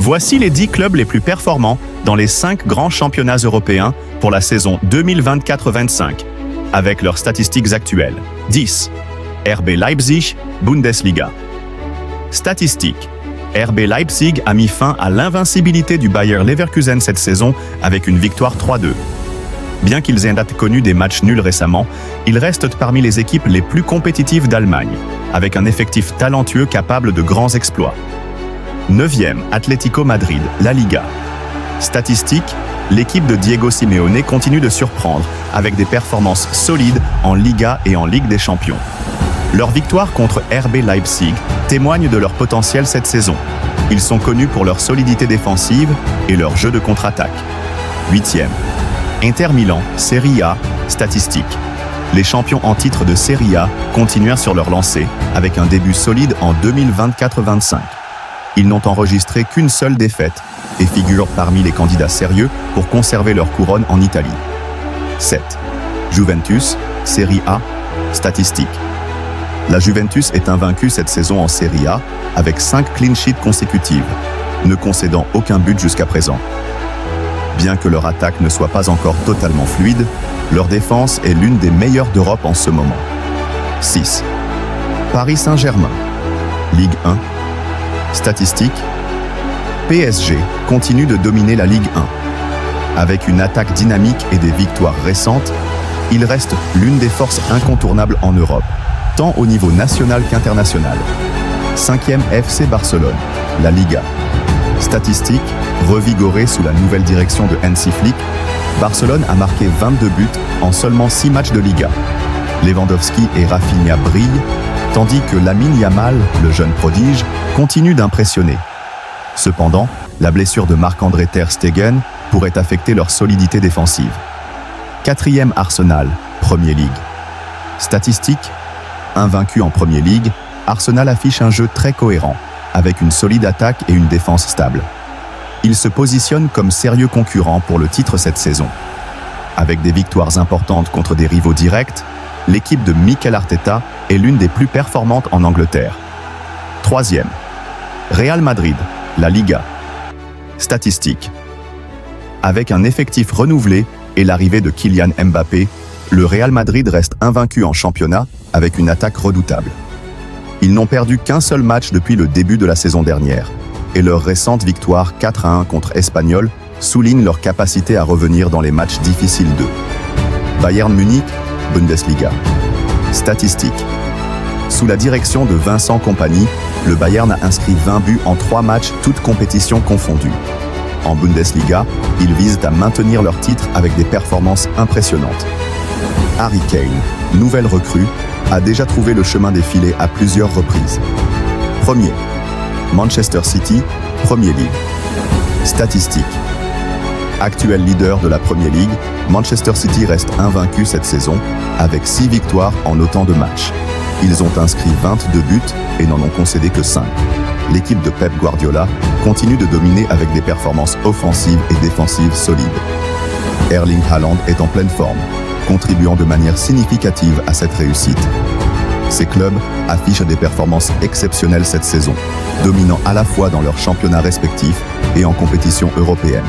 Voici les 10 clubs les plus performants dans les 5 grands championnats européens pour la saison 2024-25, avec leurs statistiques actuelles. 10. RB Leipzig, Bundesliga. Statistiques. RB Leipzig a mis fin à l'invincibilité du Bayer Leverkusen cette saison avec une victoire 3-2. Bien qu'ils aient connu des matchs nuls récemment, ils restent parmi les équipes les plus compétitives d'Allemagne, avec un effectif talentueux capable de grands exploits. 9e, Atlético Madrid, La Liga. Statistiques, l'équipe de Diego Simeone continue de surprendre avec des performances solides en Liga et en Ligue des Champions. Leur victoire contre RB Leipzig témoigne de leur potentiel cette saison. Ils sont connus pour leur solidité défensive et leur jeu de contre-attaque. 8e, Inter Milan, Serie A, statistiques. Les champions en titre de Serie A continuèrent sur leur lancée avec un début solide en 2024-25. Ils n'ont enregistré qu'une seule défaite et figurent parmi les candidats sérieux pour conserver leur couronne en Italie. 7. Juventus, Serie A, statistiques. La Juventus est invaincue cette saison en Serie A avec 5 clean sheets consécutives, ne concédant aucun but jusqu'à présent. Bien que leur attaque ne soit pas encore totalement fluide, leur défense est l'une des meilleures d'Europe en ce moment. 6. Paris Saint-Germain, Ligue 1, statistiques. PSG continue de dominer la Ligue 1. Avec une attaque dynamique et des victoires récentes, il reste l'une des forces incontournables en Europe, tant au niveau national qu'international. 5e FC Barcelone, la Liga. Statistiques, revigorée sous la nouvelle direction de Hansi Flick, Barcelone a marqué 22 buts en seulement 6 matchs de Liga. Lewandowski et Rafinha brillent, tandis que Lamine Yamal, le jeune prodige, continue d'impressionner. Cependant, la blessure de Marc-André Ter Stegen pourrait affecter leur solidité défensive. 4e Arsenal, Premier League. Statistiques, invaincu en Premier League, Arsenal affiche un jeu très cohérent, avec une solide attaque et une défense stable. Il se positionne comme sérieux concurrent pour le titre cette saison. Avec des victoires importantes contre des rivaux directs, l'équipe de Mikel Arteta est l'une des plus performantes en Angleterre. 3e, Real Madrid, la Liga. Statistiques. Avec un effectif renouvelé et l'arrivée de Kylian Mbappé, le Real Madrid reste invaincu en championnat avec une attaque redoutable. Ils n'ont perdu qu'un seul match depuis le début de la saison dernière, et leur récente victoire 4-1 contre Espanyol souligne leur capacité à revenir dans les matchs difficiles d'eux. Bayern Munich, Bundesliga. Statistiques. Sous la direction de Vincent Kompany, le Bayern a inscrit 20 buts en 3 matchs, toutes compétitions confondues. En Bundesliga, ils visent à maintenir leur titre avec des performances impressionnantes. Harry Kane, nouvelle recrue, a déjà trouvé le chemin des filets à plusieurs reprises. Premier, Manchester City, Premier League. Statistiques. Actuel leader de la Premier League, Manchester City reste invaincu cette saison, avec 6 victoires en autant de matchs. Ils ont inscrit 22 buts et n'en ont concédé que 5. L'équipe de Pep Guardiola continue de dominer avec des performances offensives et défensives solides. Erling Haaland est en pleine forme, contribuant de manière significative à cette réussite. Ces clubs affichent des performances exceptionnelles cette saison, dominant à la fois dans leurs championnats respectifs et en compétition européenne.